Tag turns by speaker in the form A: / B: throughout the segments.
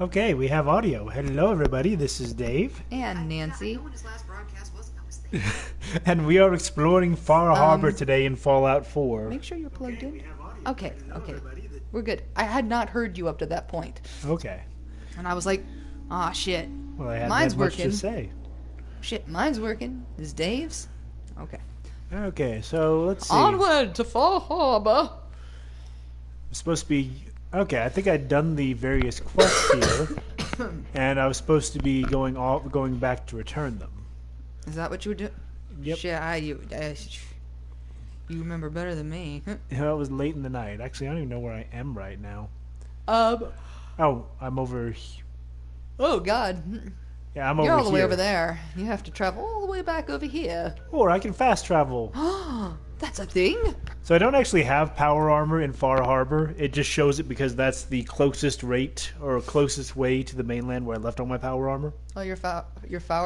A: Okay, we have audio. Hello, everybody. This is Dave.
B: And Nancy.
A: And we are exploring Far Harbor today in Fallout 4.
B: Make sure you're plugged in. Okay. We're good. I had not heard you up to that point.
A: Okay.
B: And I was like, ah, shit.
A: Well, I had
B: Mine's
A: that much
B: working.
A: to say.
B: Shit, mine's working. Is Dave's? Okay.
A: Okay, so let's see.
B: Onward to Faa Haabaa.
A: It's supposed to be... Okay, I think I'd done the various quests here. And I was supposed to be going back to return them.
B: Is that what you were doing?
A: Yep.
B: Shit, you remember better than me.
A: It was late in the night. Actually, I don't even know where I am right now. Oh, I'm over here.
B: Oh, God.
A: Yeah, I'm over here.
B: You're all the way over there. You have to travel all the way back over here.
A: Or I can fast travel.
B: That's a thing?
A: So I don't actually have power armor in Far Harbor. It just shows it because that's the closest rate or closest way to the mainland where I left all my power armor.
B: Oh, your Faa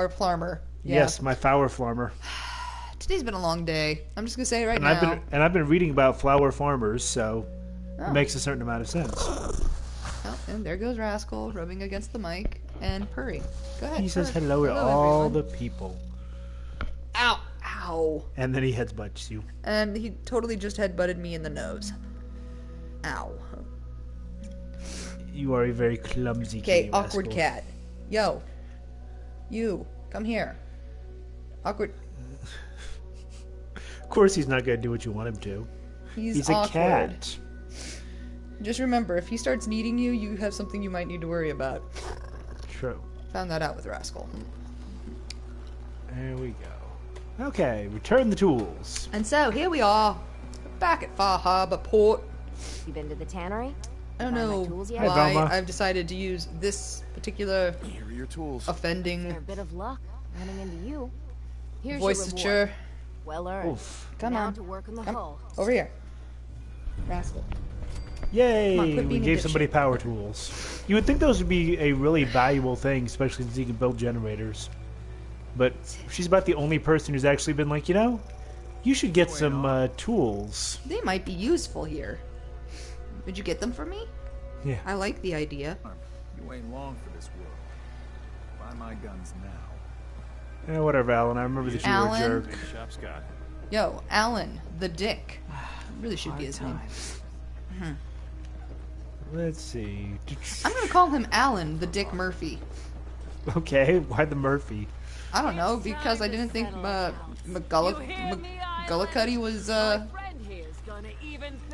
B: Farmer. Yeah.
A: Yes, my Flower Farmer.
B: Today's been a long day. I'm just gonna say it right now.
A: I've been reading about flower farmers, so it makes a certain amount of sense.
B: Oh, and there goes Rascal rubbing against the mic and purring. Go ahead.
A: He says hello to all
B: everyone.
A: the people.
B: Ow! Ow!
A: And then he headbutts you.
B: And he totally just headbutted me in the nose. Ow.
A: You are a very clumsy
B: Okay,
A: kitty
B: awkward
A: rascal.
B: cat. Yo. You. Come here. Awkward.
A: Of course he's not going to do what you want him to. He's a
B: awkward.
A: cat.
B: Just remember, if he starts needing you, you have something you might need to worry about.
A: True.
B: Found that out with Rascal.
A: There we go. Okay, return the tools.
B: And so, here we are. Back at Faa Haabaa Port.
C: You been to the tannery?
B: I don't
C: Find my
B: know
C: tools yet?
A: Hi,
B: why
A: Velma.
B: I've decided to use this particular
D: Here are your tools.
C: For a
B: offending
C: bit of luck running into you. Here's
B: voice
C: your reward. Well earned.
A: Oof.
B: Come
C: now
B: on.
C: to work on the
B: Come
C: hull.
B: over here. Rascal.
A: Yay!
B: Come on, quit
A: We
B: being a
A: gave somebody
B: dipshit.
A: power tools. You would think those would be a really valuable thing, especially since you can build generators. But she's about the only person who's actually been like, you should get some tools.
B: They might be useful here. Would you get them for me?
A: Yeah.
B: I like the idea.
D: You ain't long for this world. Buy my guns now.
A: Whatever, Alan. I remember that you
B: Alan?
A: were a jerk.
D: Shop Scott.
B: Yo, Alan, the dick. Really should be his name.
A: Let's see.
B: I'm gonna call him Alan, the Dick Murphy.
A: Okay, why the Murphy?
B: I don't know, because I didn't think McGullicuddy was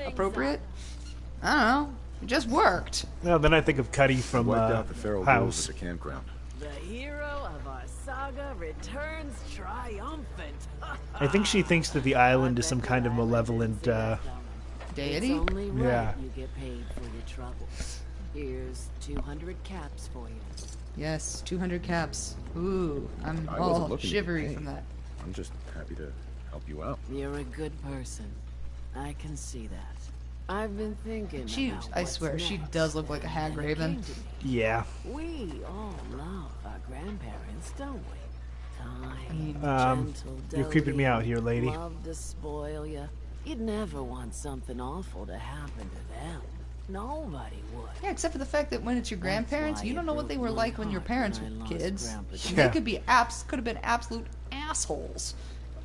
B: appropriate. I don't know. It just worked.
A: Well, then I think of Cuddy from
D: Wiped out the feral wolves
A: House.
D: at the campground.
E: The hero of our saga returns triumphant.
A: I think she thinks that the island is some kind of malevolent,
B: Deity?
E: It's only right
A: Yeah.
E: you get paid for your trouble. Here's 200 caps for you.
B: Yes, 200 caps. Ooh, I'm
D: I wasn't
B: all
D: looking to get
B: shivery
D: paid.
B: from that.
D: I'm just happy to help you out.
E: You're a good person. I can see that. I've been thinking.
B: She,
E: about
B: I
E: what's
B: swear, she
E: next,
B: does look like a hag
E: and it
B: raven.
E: came to me.
A: yeah.
E: We all love our grandparents, don't we? Kind,
A: Um,
E: gentle,
A: you're creeping me
E: doting,
A: out here, lady.
E: Love to spoil you. You'd never want something awful to happen to them. Nobody would.
B: Yeah, except for the fact that when it's your grandparents,
E: why
B: you
E: it
B: don't know what they
E: broke
B: were
E: my
B: like when your
E: heart
B: parents
E: when I
B: were
E: lost
B: kids.
E: Grandpa
B: They
A: Yeah.
B: could have been absolute assholes.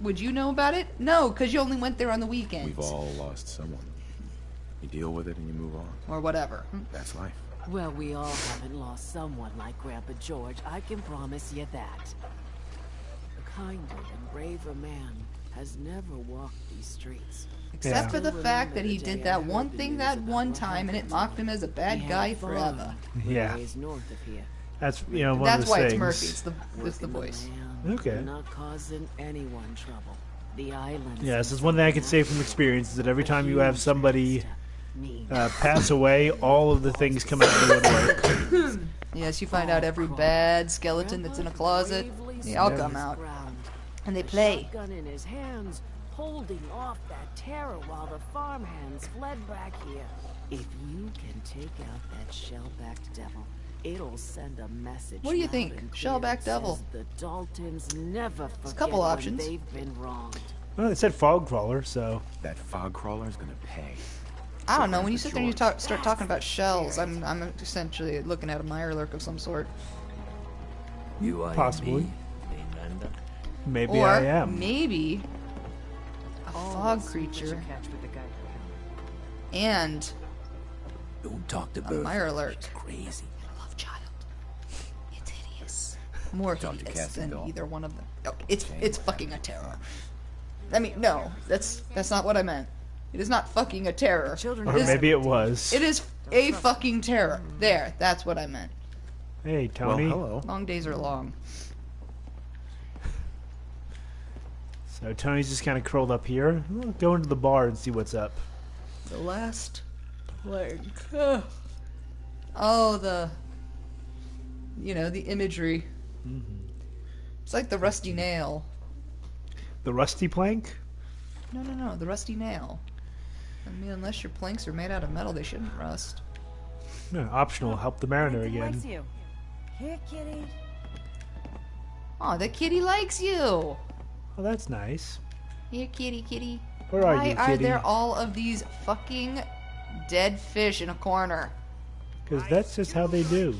B: Would you know about it? No, because you only went there on the weekends.
D: We've all lost someone. You deal with it and you move on.
B: Or whatever.
D: That's life.
E: Well, we all haven't lost someone like Grandpa George, I can promise you that. A kinder and braver man has never walked these streets.
B: Except
A: Yeah.
B: for the fact that he did that one thing that one time and it mocked him as a bad guy forever.
A: Yeah.
E: Ways north of here.
A: That's, one of
B: That's
A: those
B: why
A: things.
B: it's Murphy. It's the
E: Working
B: voice.
E: land,
A: Okay.
E: Not causing anyone trouble. The island.
A: Yeah, this is one thing I can say from experience, is that every time you have somebody pass away, all of the things come out of the woodwork.
B: Yes, you find out every bad skeleton that's in a closet. They all come out. And they play.
E: Shotgun in his hands, holding off that terror while the farmhands fled back here. If you can take out that shell-backed devil, it'll send a message.
B: What do you
E: loud
B: think?
E: and clear
B: Shell-backed
E: that
B: devil.
E: says The Daltons never forget
B: a couple
E: when
B: options.
E: they've been wronged.
A: Well, it said fog crawler, so
D: That fog crawler is gonna pay.
B: I don't know. When you sit there and you start talking about shells, I'm essentially looking at a mirelurk of some sort.
A: Possibly. Maybe
B: Or
A: I am.
B: maybe a fog creature and
F: Don't talk to
B: a mirelurk.
F: Crazy.
B: And a love child. It's hideous. More hideous
F: Cassie
B: than
F: Dalton.
B: either one of them. Oh, it's fucking a terror. I mean, no, that's not what I meant. It is not fucking a terror.
A: Or maybe it was.
B: It is a fucking terror. There, that's what I meant.
A: Hey, Tony.
F: Well, hello.
B: Long days are long.
A: So Tony's just kind of curled up here. We'll go into the bar and see what's up.
B: The last plague. Oh, the imagery. It's like the rusty nail.
A: The rusty plank?
B: No, the rusty nail. I mean, unless your planks are made out of metal, they shouldn't rust.
A: No, optional. Help the mariner
E: Likes
A: again.
E: you. Here, kitty.
B: Oh, the kitty likes you.
A: Oh, that's nice.
B: Here, kitty.
A: Where are
B: Why
A: you,
B: are
A: kitty?
B: there all of these fucking dead fish in a corner?
A: Because that's just how they do.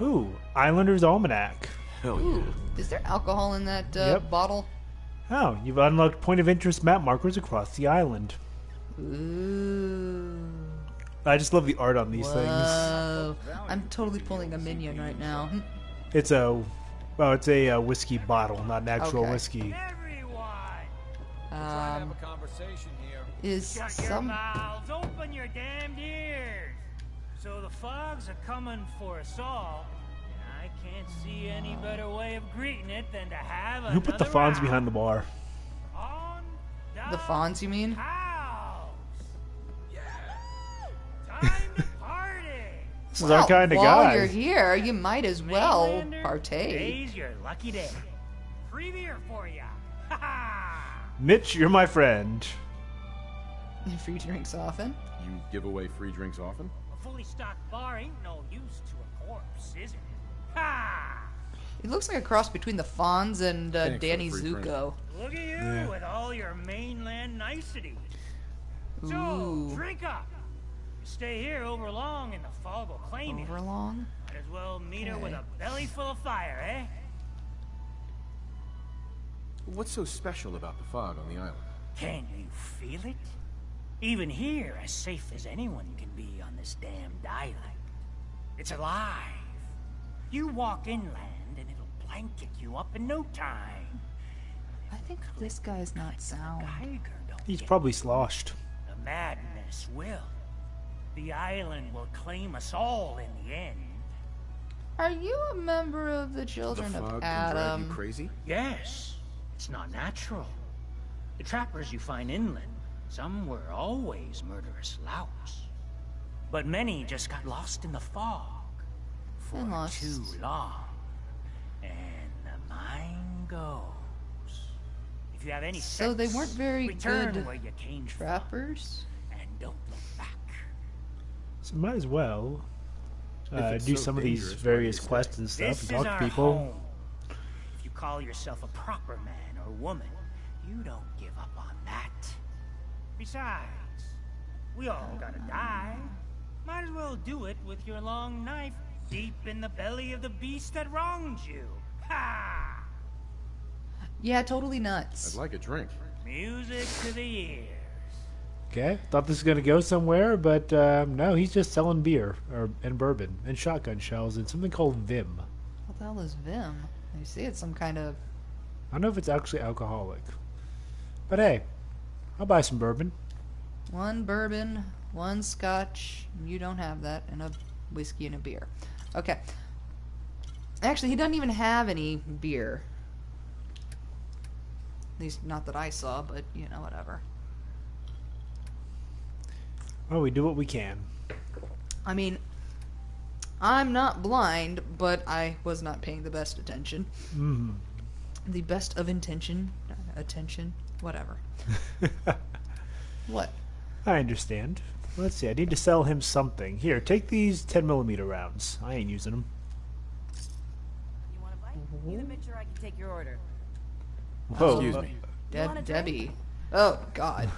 A: Ooh, Islander's Almanac.
F: Hell
B: Ooh, is there alcohol in that
A: Yep.
B: bottle?
A: Oh, you've unlocked point of interest map markers across the island.
B: Ooh.
A: I just love the art on these things.
B: Whoa. I'm totally pulling a minion right now.
A: It's a whiskey bottle, not an actual
B: Okay.
A: whiskey.
D: Have a conversation here.
B: Is
G: Shut your
B: some
G: mouths, open your damned ears. So the fogs are coming for us all, and I can't see any better way of greeting it than to have
A: Who put the
G: another
A: Fonz
G: round.
A: behind the bar?
G: On
B: the Fonz, you mean?
G: house. Yeah. Time to party.
A: This is our kind of
B: while
A: guy.
B: you're here, you might as well
G: Mainlander,
B: partake.
G: Today's your lucky day. Free beer for ya. Ha ha.
A: Mitch, you're my friend.
B: Free drinks often.
H: You give away free drinks often?
G: A fully stocked bar ain't no use to a corpse, is it? Ha!
B: It looks like a cross between the Fonz and
H: Thanks for
B: Danny
H: the free drink.
B: Zuko.
G: Look at you
A: Yeah.
G: with all your mainland niceties.
B: Ooh.
G: So, drink up. You stay here over long and the fog will claim you.
B: Overlong?
G: Might as well meet her with
B: Okay.
G: a belly full of fire, eh?
H: What's so special about the fog on the island?
G: Can you feel it? Even here, as safe as anyone can be on this damned island. It's alive. You walk inland and it'll blanket you up in no time.
B: I think this guy's not sound.
G: Geiger don't
A: He's
G: get
A: probably sloshed.
G: The madness will. The island will claim us all in the end.
B: Are you a member of the
H: The
B: Children
H: fog
B: of
H: can drive you
B: Adam?
H: crazy?
G: Yes, it's not natural. The trappers you find inland, some were always murderous louts. But many just got lost in the fog for
B: And lost.
G: too long. And the mind goes. If you have any
B: So they
G: sense,
B: weren't very
G: return
B: good
G: where you came
B: Trappers?
G: from and don't look back.
A: So might as well
H: it's
A: do
H: so
A: some of these
H: dangerous, why do
A: various
H: you say?
A: quests and stuff
G: This
A: and
G: is
A: talk
G: our
A: to people.
G: home. If you call yourself a proper man or woman, you don't give up on that. Besides, we all gotta die. Might as well do it with your long knife deep in the belly of the beast that wronged you. Ha!
B: Yeah, totally nuts.
H: I'd like a drink.
G: Music to the ears.
A: Okay, thought this was gonna go somewhere, but no, he's just selling beer and bourbon and shotgun shells and something called Vim.
B: What the hell is Vim? You see, it's some kind of.
A: I don't know if it's actually alcoholic, but hey, I'll buy some bourbon.
B: One bourbon, one scotch. You don't have that, and a whiskey and a beer. Okay. Actually, he doesn't even have any beer. At least, not that I saw, but, you know, whatever.
A: Well, we do what we can.
B: I mean, I'm not blind, but I was not paying the best attention.
A: Mm.
B: The best of attention, whatever. What?
A: I understand. Let's see. I need to sell him something. Here, take these 10mm rounds. I ain't using them.
E: You want a bite? Either make sure I can take your order.
A: Whoa.
H: Excuse me.
E: You want a drink?
B: Debbie. Oh, God.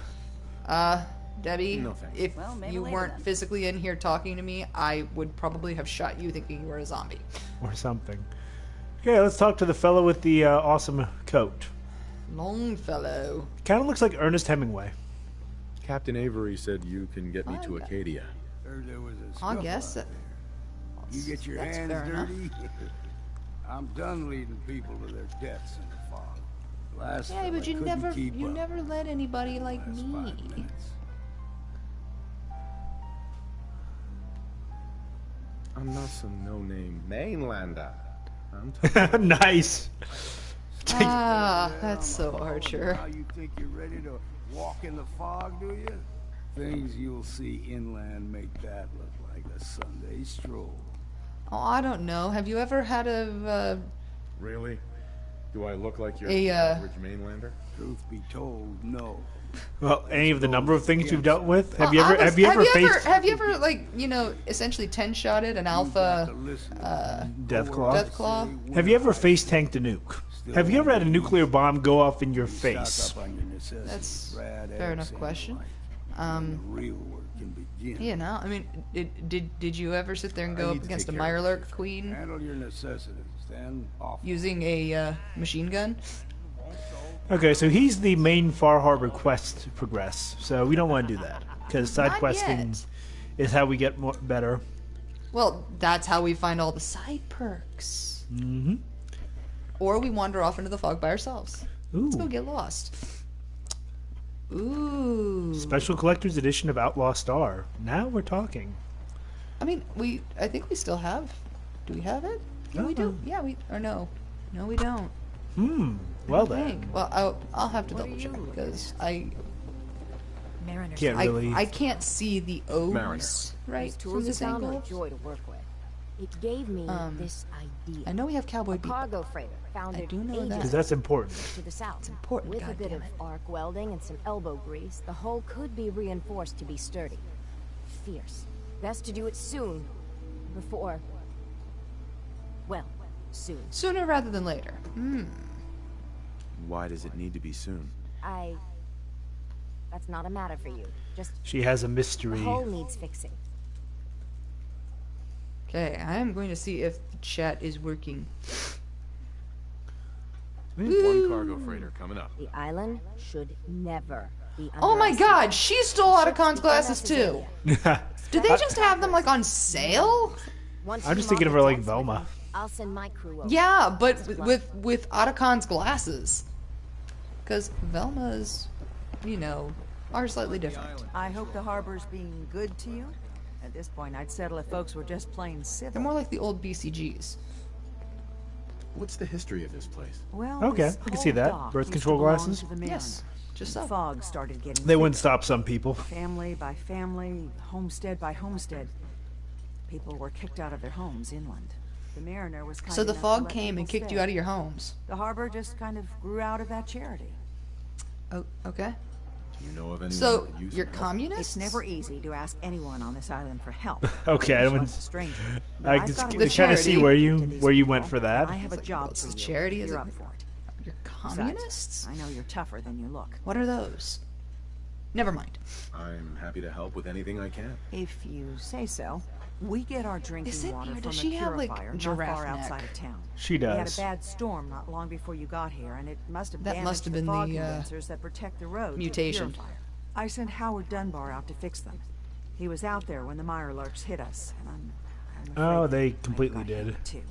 B: Debbie,
H: No, thanks.
B: if
E: Well, maybe
B: you
E: later
B: weren't
E: then.
B: physically in here talking to me, I would probably have shot you thinking you were a zombie.
A: Or something. Okay, let's talk to the fellow with the awesome coat.
B: Longfellow.
A: Kind of looks like Ernest Hemingway.
H: Captain Avery said you can get me to Acadia.
I: Heard there was a
B: I
I: scuffle
B: guess
I: out there. You get your
B: that's
I: hands
B: fair enough.
I: dirty? I'm done leading people to their deaths in the fog. Last
B: Yeah,
I: fella
B: but you
I: couldn't keep up.
B: never let anybody like
I: Last
B: me.
I: 5 minutes.
H: I'm not some no-name mainlander. I'm talking
A: Nice.
B: Ah, that's so
I: Oh,
B: Archer.
I: Now you think you're ready to walk in the fog, do you? Things you'll see inland make that look like a Sunday stroll.
B: Oh, I don't know. Have you ever had a
H: Really? Do I look like you're
B: A,
H: an average mainlander?
I: Truth be told, no.
A: Well, any of the number of things you've dealt with? Have you
B: I
A: ever
B: was-
A: have you ever faced
B: have you ever like, you know, essentially 10-shotted an alpha Deathclaw?
A: have you ever face tanked a nuke? Have you ever had a nuclear bomb go off in your face?
I: Stock up on your necessities.
B: That's
I: Rad
B: fair enough
I: eggs
B: question.
I: and the light. Real work can begin.
B: You know, I mean, did you ever sit there and
H: I
B: go
H: need
B: up
H: to
B: against a
H: take care of
B: Mirelurk queen
I: Handle your necessities, then off.
B: using a machine gun?
A: Okay, so he's the main Far Harbor quest to progress, so we don't want to do that because side
B: Not
A: questing
B: yet.
A: is how we get more better.
B: Well, that's how we find all the side perks.
A: Mm-hmm.
B: Or we wander off into the fog by ourselves. Let's go
A: Ooh,
B: get lost. Ooh.
A: special collector's edition of Outlaw Star. Now we're talking.
B: I mean, I think we still have. Do we have it? Yeah, we do. Yeah, no, we don't.
A: Well
B: I
A: then,
B: think. Well, I'll have to double check because
A: can't really.
B: I can't see the O's
H: Mariner.
B: right
C: These
B: from
C: tools
B: this
C: you found
B: angle.
C: are a joy to work with. It gave me this idea.
B: I know we have cowboy
C: A
B: people.
C: cargo freighter founded
B: I do know
C: ages
B: that.
A: Because that's important.
C: to the south.
B: It's important,
C: With a bit of
B: goddammit.
C: arc welding and some elbow grease, the hull could be reinforced to be sturdy. Fierce. Best to do it soon. Before... Well, soon.
B: Sooner rather than later.
H: Why does it need to be soon?
C: That's not a matter for you. Just
A: She has a
C: the
A: mystery.
C: hull needs fixing.
B: Okay, I am going to see if the chat is working.
H: One cargo freighter coming up.
C: The island should never be
B: Oh my
C: underestimated.
B: god, she stole Otacon's
C: Before
B: glasses
C: that's his
B: too.
C: idea.
B: Did they just have them like on sale?
C: Once
A: I'm
C: you
A: just thinking of
C: mark
A: her
C: the
A: like
C: decks,
A: Velma.
C: I'll send my crew over.
B: Yeah, but with Otacon's glasses. Because Velma's, you know, are slightly different.
E: I hope the harbor's being good to you. At this point, I'd settle if folks were just plain civil.
B: They're more like the old BCGs.
H: What's the history of this place?
E: Well,
A: Okay,
E: this
A: I can see
E: whole
A: that.
E: dock
A: Birth
E: used
A: control
E: to belong
A: glasses?
E: to the Mariner.
B: Yes, just so.
E: Fog started getting
A: They wouldn't
E: thicker.
A: stop some people.
E: Family by family, homestead by homestead. People were kicked out of their homes inland. The Mariner was kind
B: So the
E: enough to
B: fog
E: let
B: came and
E: people
B: kicked you
E: stay.
B: out of your homes.
E: The harbor just kind of grew out of that charity.
B: Oh, okay.
H: Do you know of anyone
B: So
H: that could use
B: you're
H: some help?
B: communists?
E: It's never easy to ask anyone on this island for help.
A: Okay, I
E: much
A: don't.
E: less a stranger. But
A: I
E: I've
A: just
E: got a
A: kind of
B: charity
A: see
E: to
A: where
E: these
A: you went
E: people,
A: for
E: and
A: that.
E: I have a job
B: what's
E: for
B: the
E: you.
B: charity?
E: If
B: Is
E: you're
B: it-
E: up for it.
B: You're
E: Besides,
B: communists?
E: I know you're tougher than you look.
B: What are those? Never mind.
H: I'm happy to help with anything I can.
E: If you say so. We get our drinking
B: Is it
E: water
B: here?
E: from
B: Does
E: a
B: she have, like,
E: purifier not
B: giraffe
E: far
B: neck?
E: outside of town.
A: She
E: We had a
A: does.
E: bad storm not long before you got here, and it must have
B: That
E: damaged
B: must have
E: the
B: been
E: fog
B: the,
E: condensers that protect the road to the
B: mutation.
E: purifier. I sent Howard Dunbar out to fix them. He was out there when the Mirelurks hit us, and I'm afraid
A: Oh, they
E: I
A: completely
E: got
A: did.
E: hit too.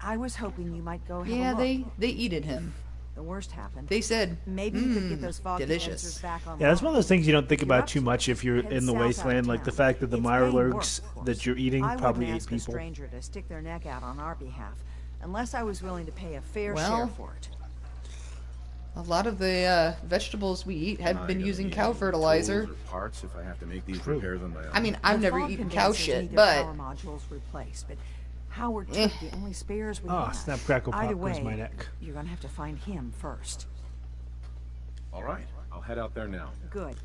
E: I was hoping you might go have
B: Yeah,
E: a look.
B: they eated him.
E: The worst happened.
B: They said,
E: Maybe you could get those fog
B: delicious.
E: condensers back on.
A: Yeah, that's one of those things you don't think
E: If you're
A: about
E: up
A: too
E: to
A: much
E: it,
A: if you're
E: head
A: in the
E: south out of
A: wasteland. Like the
E: town.
A: fact that the
E: It's paying work,
A: Mirelurks
E: of course.
A: that you're eating
E: I
A: probably
E: wouldn't
A: ate
E: ask
A: people.
E: a stranger to stick their neck out on our behalf, unless I was willing to pay a fair
B: Well,
E: share for it.
B: a lot of the vegetables we eat have
H: Am I
B: been
H: gonna
B: using
H: need
B: cow
H: any
B: fertilizer.
H: tools or parts if I have to make these
A: True.
H: repairs on my own.
B: I mean, I've
E: The
B: never
E: fog
B: eaten cow
E: condensers
B: shit,
E: need their
B: but
E: power modules replaced, but Howard
B: Eh.
E: took the only spares we
A: Oh,
E: had.
A: snap, crackle,
E: Either
A: pop goes
E: way,
A: my neck.
E: you're gonna have to find him first.
H: All right, I'll head out there now.
E: Good.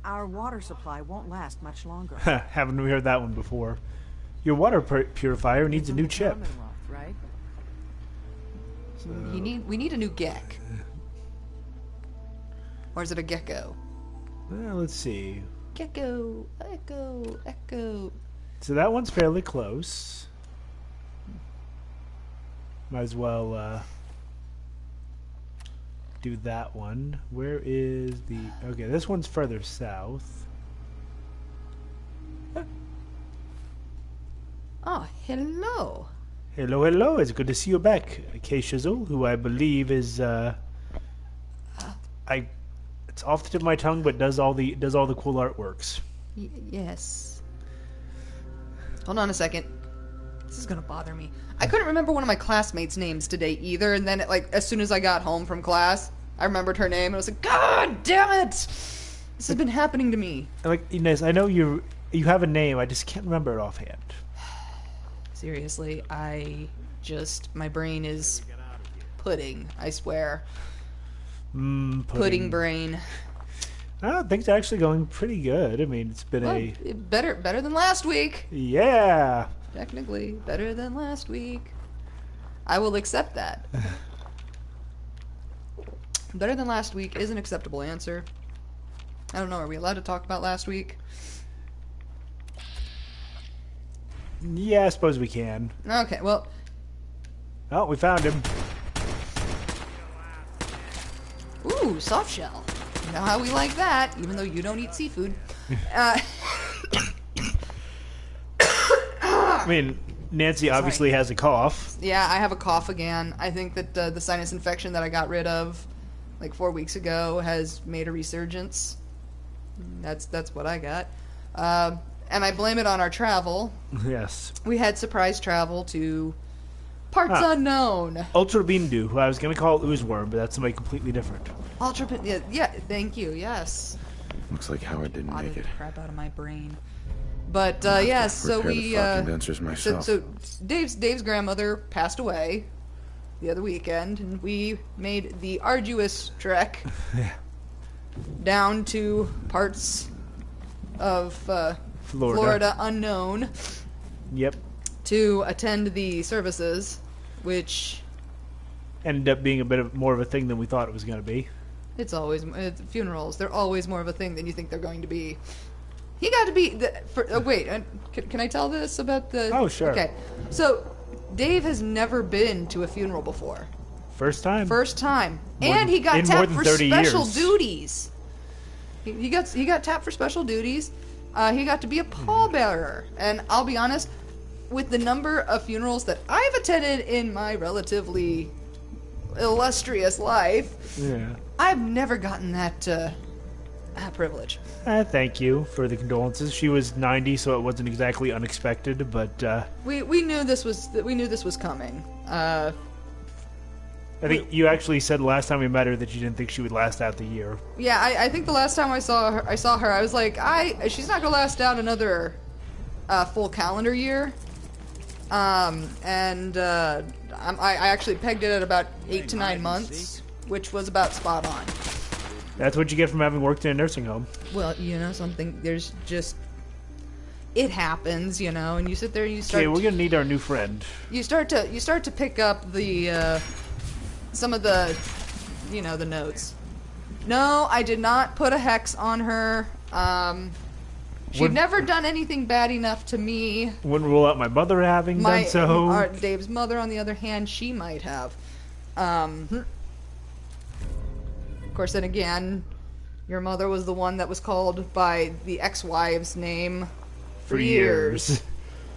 E: Our water supply won't last much longer.
A: Haven't we heard that one before? Your water purifier needs a new chip.
E: Commonwealth, right?
B: we need a new geck. Or is it a gecko?
A: Well, let's see.
B: Echo, echo, echo.
A: So that one's fairly close. Might as well do that one. Where is the... Okay, this one's further south.
B: Oh, hello.
A: Hello, hello. It's good to see you back, Kay Shizzle, who I believe is it's off the tip of my tongue, but does all the cool artworks.
B: Yes. Hold on a second. This is gonna bother me. I couldn't remember one of my classmates' names today either, and then as soon as I got home from class, I remembered her name, and I was like, God damn it! This has been happening to me.
A: Like, Inez, I know you have a name, I just can't remember it offhand.
B: Seriously, my brain is pudding, I swear. Pudding brain.
A: Things are actually going pretty good. I mean, it's been
B: better than last week.
A: Yeah.
B: Technically, better than last week. I will accept that. Better than last week is an acceptable answer. I don't know, are we allowed to talk about last week?
A: Yeah, I suppose we can.
B: Okay, well...
A: Oh, we found him.
B: Ooh, soft shell. You know how we like that, even though you don't eat seafood.
A: I mean, Nancy obviously has a cough.
B: Yeah, I have a cough again. I think that the sinus infection that I got rid of like 4 weeks ago has made a resurgence. That's what I got. And I blame it on our travel.
A: Yes.
B: We had surprise travel to parts unknown.
A: Ultra Bindu, who I was going to call Oozworm, but that's somebody completely different.
B: Yeah, thank you, yes.
H: Looks like Howard didn't make it.
B: The crap out of my brain. But, yeah, so we... So Dave's grandmother passed away the other weekend, and we made the arduous trek down to parts of Florida unknown.
A: Yep.
B: To attend the services, which
A: ended up being a bit more of a thing than we thought it was going to be.
B: It's funerals. They're always more of a thing than you think they're going to be. He got to be wait. Can I tell this about the?
A: Oh, sure.
B: Okay, so Dave has never been to a funeral before.
A: First time.
B: And he got tapped for special
A: years.
B: Duties. He got tapped for special duties. He got to be a pallbearer, and I'll be honest, with the number of funerals that I've attended in my relatively illustrious life, I've never gotten that privilege.
A: Thank you for the condolences. She was 90, so it wasn't exactly unexpected, but
B: we knew this was coming. I
A: think you actually said last time we met her that you didn't think she would last out the year.
B: Yeah, I think the last time I saw her, I was like, she's not gonna last out another full calendar year. I actually pegged it at about 8 to 9 months, which was about spot on.
A: That's what you get from having worked in a nursing home.
B: Well, something. There's just it happens, and you sit there and you start.
A: Okay, we're gonna need our new friend.
B: You start to pick up the some of the, the notes. No, I did not put a hex on her. She'd never done anything bad enough to me.
A: Wouldn't rule out my mother having done so.
B: Dave's mother, on the other hand, she might have. Of course, then again, your mother was the one that was called by the ex-wife's name for years.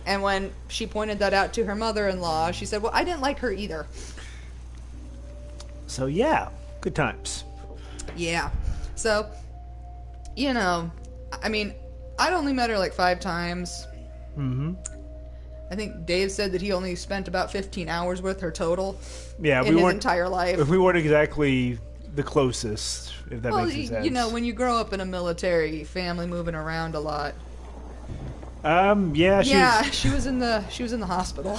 B: And when she pointed that out to her mother-in-law, she said, well, I didn't like her either.
A: So, yeah, good times.
B: Yeah. So, I mean, I'd only met her like 5 times.
A: Mm-hmm.
B: I think Dave said that he only spent about 15 hours with her total.
A: Yeah,
B: in his entire life.
A: We weren't exactly the closest, if that makes sense.
B: When you grow up in a military family, moving around a lot. She was in the hospital.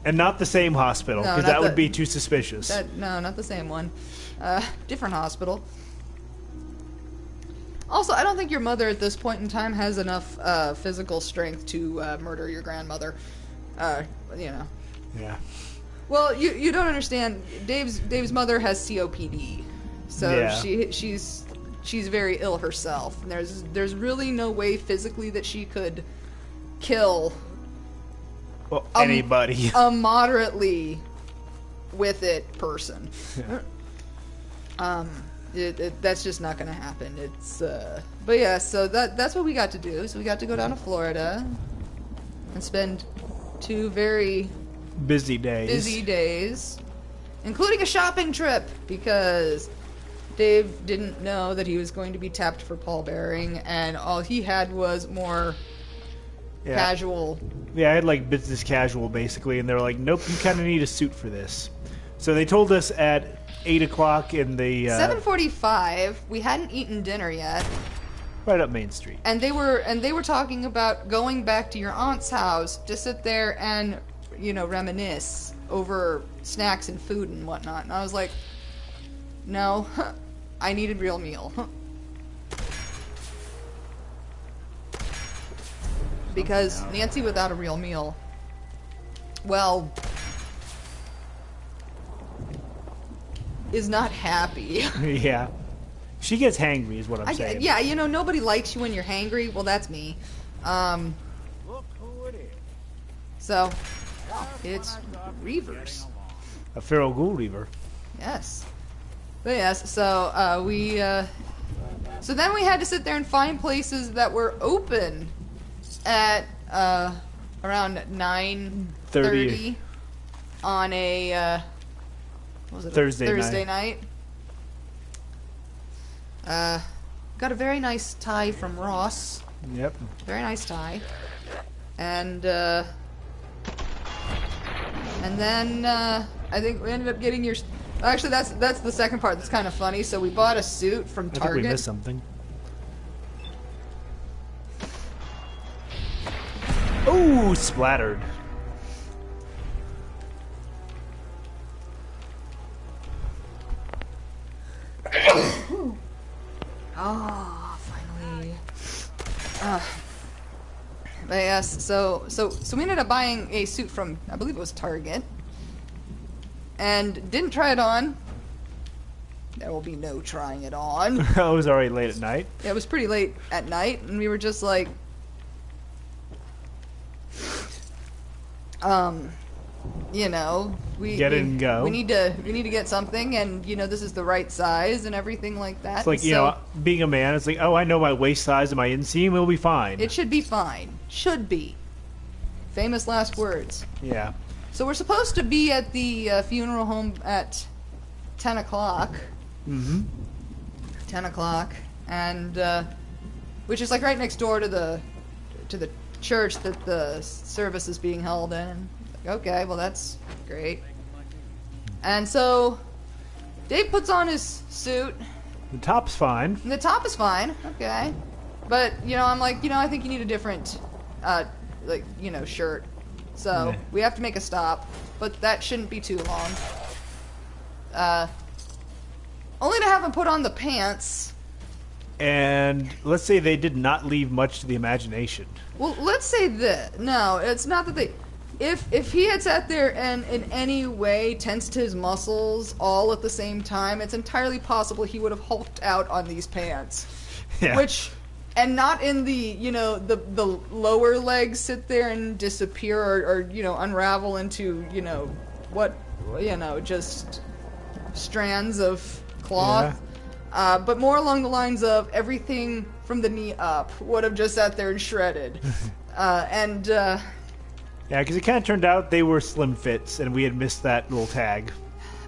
A: And not the same hospital, because that would be too suspicious.
B: No, not the same one. Different hospital. Also, I don't think your mother at this point in time has enough physical strength to murder your grandmother.
A: Yeah.
B: Well, you don't understand. Dave's mother has COPD, so she's she's very ill herself. And there's really no way physically that she could kill
A: anybody.
B: A moderately with it person. That's just not gonna happen. It's but yeah, so that's what we got to do. So we got to go down to Florida and spend 2 very
A: busy days,
B: including a shopping trip, because Dave didn't know that he was going to be tapped for pallbearing, and all he had was more casual.
A: Yeah, I had like business casual basically, and they were like, nope, you kind of need a suit for this. So they told us at 8 o'clock in the
B: 7:45. We hadn't eaten dinner yet.
A: Right up Main Street.
B: And they were talking about going back to your aunt's house to sit there and, reminisce over snacks and food and whatnot. And I was like, no, I need a real meal. Because Nancy without a real meal, well, is not happy.
A: Yeah. She gets hangry is what I'm saying.
B: Yeah, nobody likes you when you're hangry. Well, that's me.
G: Look who it is.
B: So, it's Reavers.
A: A feral ghoul Reaver.
B: Yes. But yes, so so then we had to sit there and find places that were open at around 9:30 on a what was it? Thursday night. Got a very nice tie from Ross.
A: Yep.
B: Very nice tie. And then I think we ended up getting your. Actually, that's the second part. That's kind of funny. So we bought a suit from Target.
A: I think we missed something. Oh, splattered.
B: Oh, finally. But yes, so we ended up buying a suit from, I believe it was Target, and didn't try it on. There will be no trying it on.
A: It was already late at night.
B: Yeah, it was pretty late at night, and we were just like, we
A: get it and go.
B: We need to get something, and this is the right size and everything like that.
A: It's like being a man, it's like, oh, I know my waist size and my inseam will be fine.
B: It should be fine. Should be. Famous last words.
A: Yeah.
B: So we're supposed to be at the funeral home at 10 o'clock.
A: Mm-hmm.
B: 10 o'clock, and which is like right next door to the church that the service is being held in. Okay, well that's great. And so Dave puts on his suit.
A: The top's fine.
B: The top is fine. Okay, but I'm like, I think you need a different, shirt. So we have to make a stop, but that shouldn't be too long. Only to have him put on the pants.
A: And let's say they did not leave much to the imagination.
B: Well, let's say that. No, it's not that they... If he had sat there and in any way tensed his muscles all at the same time, it's entirely possible he would have hulked out on these pants.
A: Yeah.
B: And not in the, the lower legs sit there and disappear or unravel into, just strands of cloth. Yeah. But more along the lines of everything from the knee up would have just sat there and shredded.
A: Yeah, because it kind of turned out they were slim fits, and we had missed that little tag.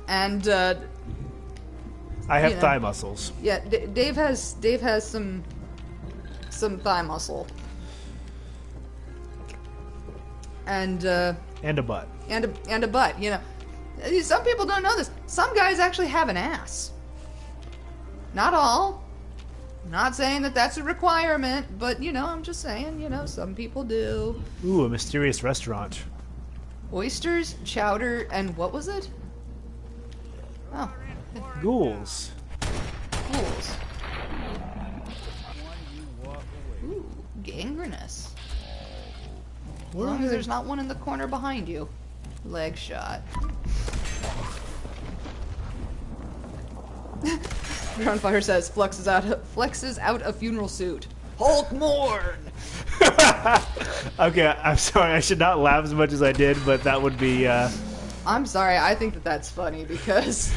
B: And
A: I have thigh muscles.
B: Yeah, Dave has some thigh muscle. And
A: a butt.
B: And a butt. Some people don't know this. Some guys actually have an ass. Not all. Not saying that that's a requirement, but, I'm just saying, some people do.
A: Ooh, a mysterious restaurant.
B: Oysters, chowder, and what was it? Oh.
A: Ghouls.
B: Ghouls. Ooh, gangrenous. As long as there's not one in the corner behind you. Leg shot. Grandfather says, flexes out a funeral suit. Hulk mourn!
A: Okay, I'm sorry. I should not laugh as much as I did, but that would be...
B: I'm sorry. I think that's funny because...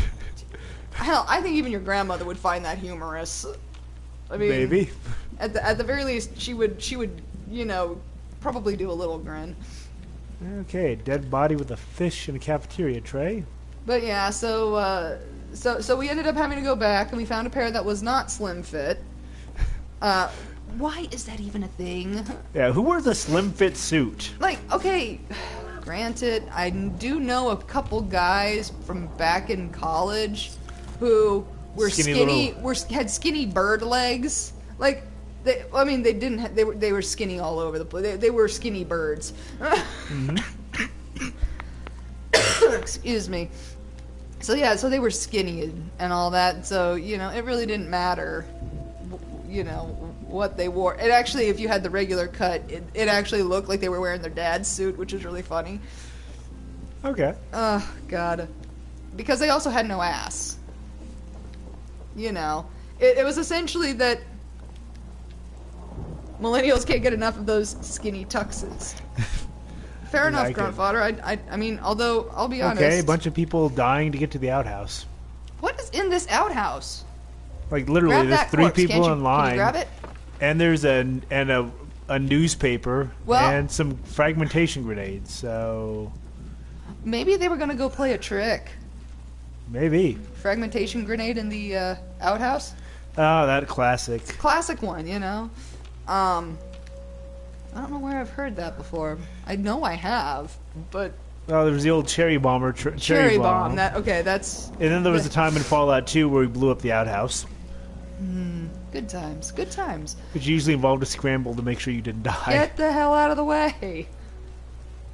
B: Hell, I think even your grandmother would find that humorous. I mean...
A: Maybe.
B: At the very least, she would, you know, probably do a little grin.
A: Okay, dead body with a fish in a cafeteria tray.
B: But yeah, so we ended up having to go back, and we found a pair that was not slim fit. Why is that even a thing?
A: Yeah, who wears a slim fit suit?
B: Like, okay, granted, I do know a couple guys from back in college who were had skinny bird legs. Like, they were skinny all over the place. They were skinny birds. Mm-hmm. Excuse me. So yeah, so they were skinny and all that. So, you know, it really didn't matter, you know, what they wore. It actually, if you had the regular cut, it actually looked like they were wearing their dad's suit, which is really funny.
A: Okay.
B: Oh, God. Because they also had no ass. You know. It was essentially that millennials can't get enough of those skinny tuxes. Fair enough, Grandfather. I mean, although, I'll be honest.
A: Okay, a bunch of people dying to get to the outhouse.
B: What is in this outhouse?
A: Like, literally, there's 3 people in line.
B: Can you grab it?
A: And there's a newspaper and some fragmentation grenades, so...
B: Maybe they were going to go play a trick.
A: Maybe.
B: Fragmentation grenade in the outhouse?
A: Oh, that classic.
B: Classic one, you know. I don't know where I've heard that before. I know I have, but...
A: Oh, there was the old cherry bomber.
B: Cherry bomb. That's...
A: And then there was a time in Fallout 2 where we blew up the outhouse.
B: Good times. Good times.
A: Which usually involved a scramble to make sure you didn't die.
B: Get the hell out of the way.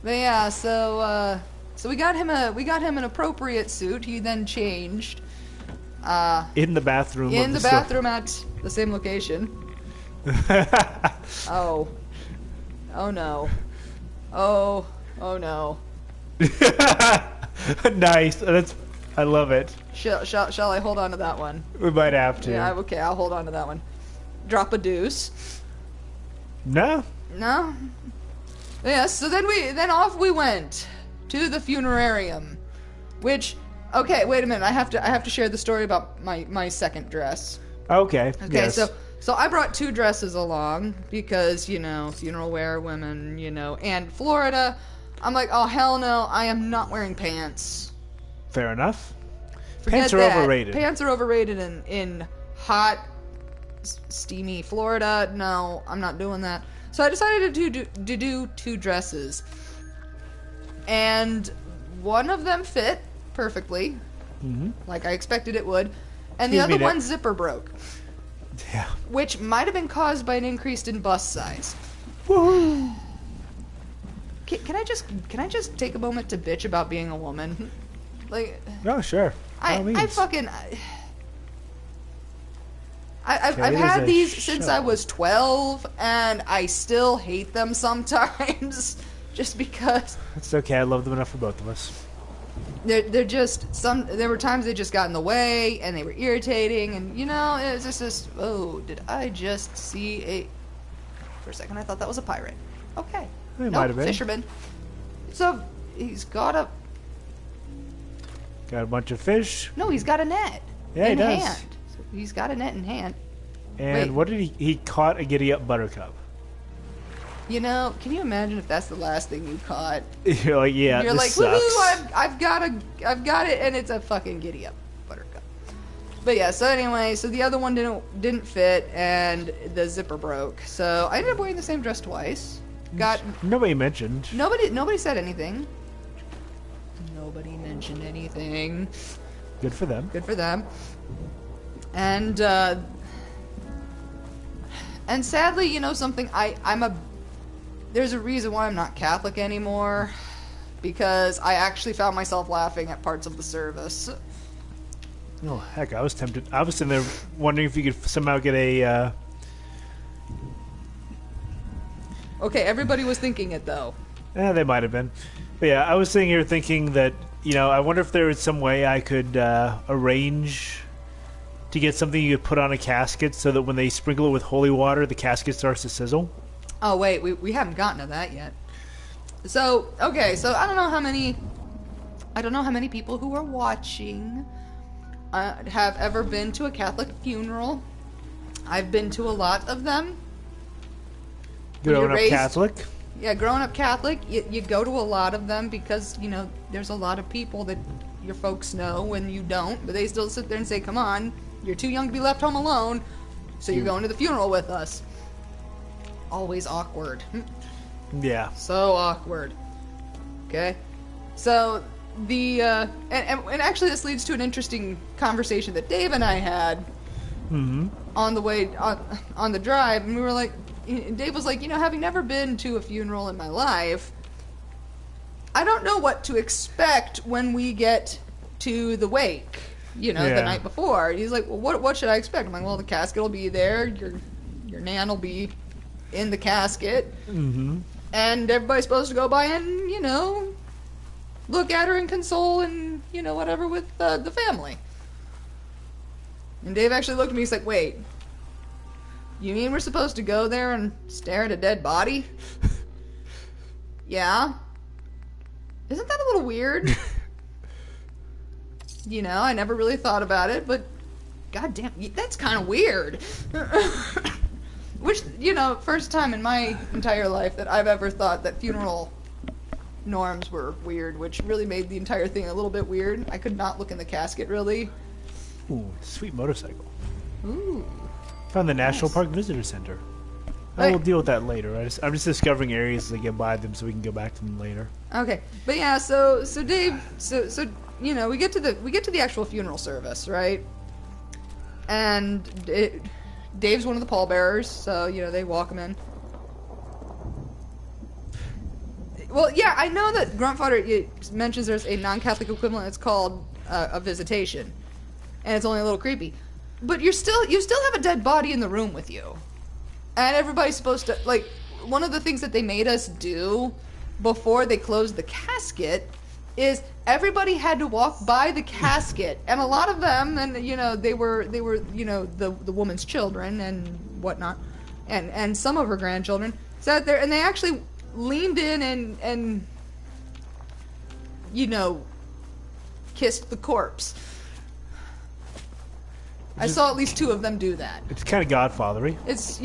B: But yeah, so we got him an appropriate suit. He then changed.
A: In the bathroom.
B: In the bathroom at the same location. Oh. Oh no. Oh no.
A: Nice. I love it.
B: Shall I hold on to that one?
A: We might have to.
B: Yeah, okay, I'll hold on to that one. Drop a deuce.
A: No.
B: Yeah, so then off we went to the funerarium, which, okay, wait a minute, I have to share the story about my second dress.
A: Okay. Yes.
B: So I brought 2 dresses along because, you know, funeral wear women, you know, and Florida. I'm like, oh hell no, I am not wearing pants.
A: Fair enough.
B: Forget
A: pants are
B: that.
A: overrated.
B: Pants are overrated in hot, steamy Florida. No, I'm not doing that. So I decided to do 2 dresses. And one of them fit perfectly, like I expected it would. And the other one zipper broke.
A: Yeah.
B: Which might have been caused by an increase in bust size.
A: Woo!
B: Can I just take a moment to bitch about being a woman? Like,
A: oh sure.
B: I've had these since I was 12, and I still hate them sometimes, just because.
A: It's okay. I love them enough for both of us.
B: They're just there were times they just got in the way, and they were irritating, and you know, it was just oh, did I just see a? For a second, I thought that was a pirate. Okay.
A: It might have been.
B: Fisherman. So he's got a
A: bunch of fish.
B: No, he's got a net.
A: Yeah, he does.
B: Hand. So he's got a net in hand.
A: And what did he caught a giddy up buttercup.
B: You know, can you imagine if that's the last thing you caught?
A: You're like, yeah,
B: you're
A: this
B: like,
A: sucks.
B: woohoo! I've got it, and it's a fucking giddy up buttercup. But yeah, so anyway, so the other one didn't fit, and the zipper broke. So I ended up wearing the same dress twice.
A: Nobody mentioned.
B: Nobody said anything. Nobody mentioned anything.
A: Good for them.
B: Good for them. And sadly, you know something, there's a reason why I'm not Catholic anymore, because I actually found myself laughing at parts of the service.
A: Oh heck, I was tempted. I was sitting there wondering if you could somehow get a
B: Okay, everybody was thinking it, though.
A: They might have been. But yeah, I was sitting here thinking that, you know, I wonder if there was some way I could arrange to get something you could put on a casket so that when they sprinkle it with holy water, the casket starts to sizzle.
B: Oh wait, we haven't gotten to that yet. So okay, so I don't know how many people who are watching have ever been to a Catholic funeral. I've been to a lot of them.
A: Growing up Catholic?
B: Yeah, growing up Catholic, you go to a lot of them because, you know, there's a lot of people that your folks know when you don't, but they still sit there and say, come on, you're too young to be left home alone, so you're going to the funeral with us. Always awkward.
A: Yeah.
B: So awkward. Okay? So, and actually this leads to an interesting conversation that Dave and I had on the way, on the drive, and we were like, Dave was like, you know, having never been to a funeral in my life, I don't know what to expect when we get to the wake, you know, the night before. He's like, well, what should I expect? I'm like, well, the casket will be there, your nan will be in the casket, and everybody's supposed to go by and, you know, look at her and console and, you know, whatever with the family. And Dave actually looked at me, he's like, wait, you mean we're supposed to go there and stare at a dead body? Yeah. Isn't that a little weird? You know, I never really thought about it, but goddamn, that's kind of weird. Which, you know, first time in my entire life that I've ever thought that funeral norms were weird, which really made the entire thing a little bit weird. I could not look in the casket, really.
A: Ooh, sweet motorcycle.
B: Ooh.
A: Found the National Park Visitor Center. I will deal with that later. I'm just discovering areas as I get by them so we can go back to them later.
B: Okay, but yeah, so Dave, so you know, we get to the actual funeral service, right? And Dave's one of the pallbearers, so you know they walk him in. Well, yeah, I know that Gruntfodder mentions there's a non-Catholic equivalent. It's called a visitation, and it's only a little creepy. But you still have a dead body in the room with you. And everybody's supposed to, like, one of the things that they made us do before they closed the casket is everybody had to walk by the casket. And a lot of them, and, you know, they were you know, the woman's children and whatnot, and some of her grandchildren sat there, and they actually leaned in and you know, kissed the corpse. I saw at least 2 of them do that.
A: It's kind of Godfathery.
B: It's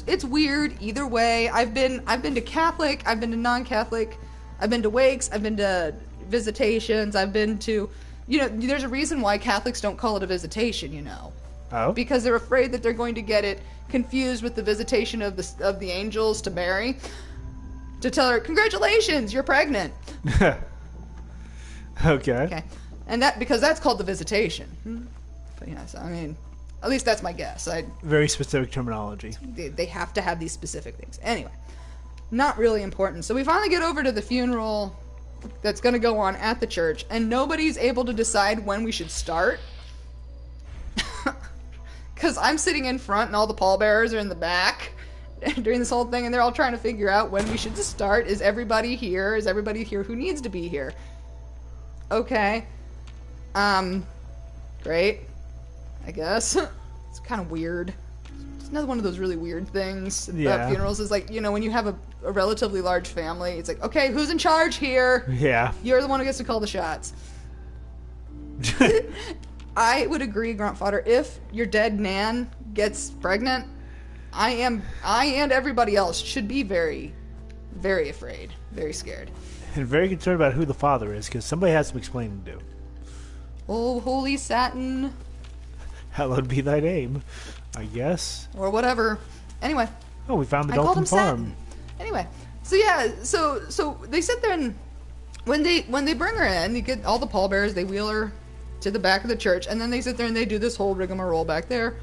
B: it's weird either way. I've been to Catholic, I've been to non-Catholic, I've been to wakes, I've been to visitations, I've been to, you know, there's a reason why Catholics don't call it a visitation, you know.
A: Oh.
B: Because they're afraid that they're going to get it confused with the visitation of the angels to Mary, to tell her, congratulations, you're pregnant. Okay. And because that's called the visitation. But yes, I mean, at least that's my guess.
A: Very specific terminology.
B: They have to have these specific things. Anyway, not really important. So we finally get over to the funeral that's going to go on at the church, and nobody's able to decide when we should start. Because I'm sitting in front and all the pallbearers are in the back during this whole thing, and they're all trying to figure out when we should start. Is everybody here? Is everybody here who needs to be here? Okay. Great. I guess. It's kind of weird. It's another one of those really weird things about funerals is like, you know, when you have a relatively large family, it's like, okay, who's in charge here?
A: Yeah.
B: You're the one who gets to call the shots. I would agree, Gruntfodder, if your dead nan gets pregnant, I and everybody else should be very, very afraid, very scared.
A: And very concerned about who the father is, because somebody has some explaining to do.
B: Oh, holy satin.
A: Hallowed be thy name, I guess.
B: Or whatever. Anyway.
A: Oh, we found the Dalton farm.
B: Satin. Anyway, so yeah, so they sit there and when they bring her in, you get all the pallbearers, they wheel her to the back of the church, and then they sit there and they do this whole rigmarole back there.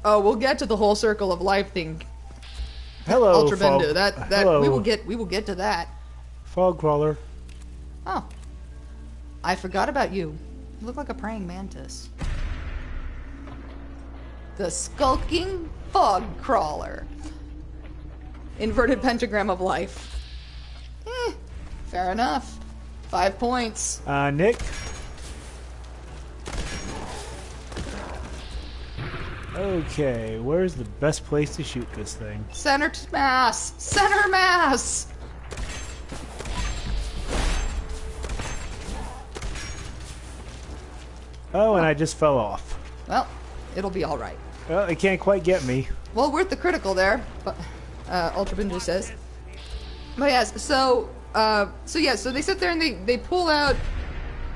B: Oh, we'll get to the whole circle of life thing.
A: Hello,
B: Ultra Bendu. That
A: hello.
B: we will get to that.
A: Fog crawler.
B: Oh. I forgot about you. You look like a praying mantis. The skulking fog crawler. Inverted pentagram of life. Fair enough. 5 points.
A: Nick? Okay, where's the best place to shoot this thing?
B: Center mass! Center mass!
A: Oh, and I just fell off.
B: Well, it'll be alright.
A: Well, it can't quite get me.
B: Well, worth the critical there, but Ultra Binge says. But yes, so they sit there and they pull out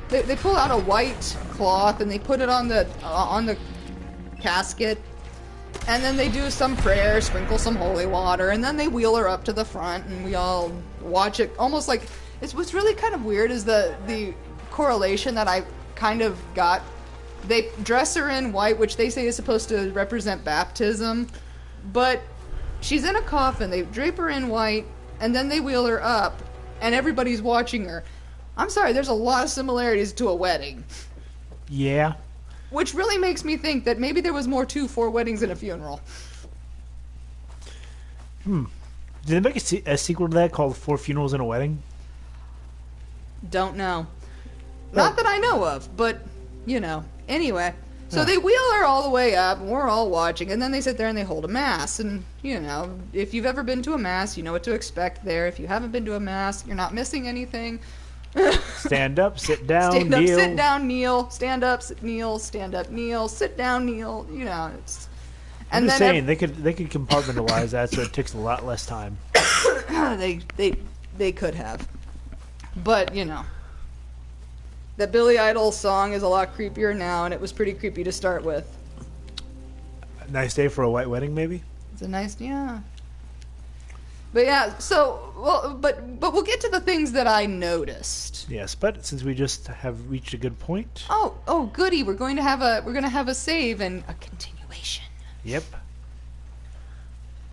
B: they pull out a white cloth and they put it on the casket, and then they do some prayer, sprinkle some holy water, and then they wheel her up to the front, and we all watch it. Almost like what's really kind of weird is the correlation that I kind of got. They dress her in white, which they say is supposed to represent baptism, but she's in a coffin. They drape her in white, and then they wheel her up, and everybody's watching her. I'm sorry, there's a lot of similarities to a wedding.
A: Yeah.
B: Which really makes me think that maybe there was more to 4 weddings and a funeral.
A: Did they make a sequel to that called 4 Funerals and a Wedding?
B: Don't know. Not that I know of, but, you know. Anyway, so they wheel her all the way up, and we're all watching, and then they sit there and they hold a mass. And, you know, if you've ever been to a mass, you know what to expect there. If you haven't been to a mass, you're not missing anything.
A: Stand up, sit down,
B: stand
A: kneel.
B: Stand up, sit down, kneel. Stand up, kneel. Stand up, kneel. Sit down, kneel. You know, it's...
A: I'm just saying, they could compartmentalize that so it takes a lot less time.
B: They could have. But, you know... That Billy Idol song is a lot creepier now, and it was pretty creepy to start with.
A: A nice day for a white wedding, maybe?
B: It's a nice, yeah. But yeah, so, well, but we'll get to the things that I noticed.
A: Yes, but since we just have reached a good point.
B: Oh, goody! We're going to have a save and a continuation.
A: Yep.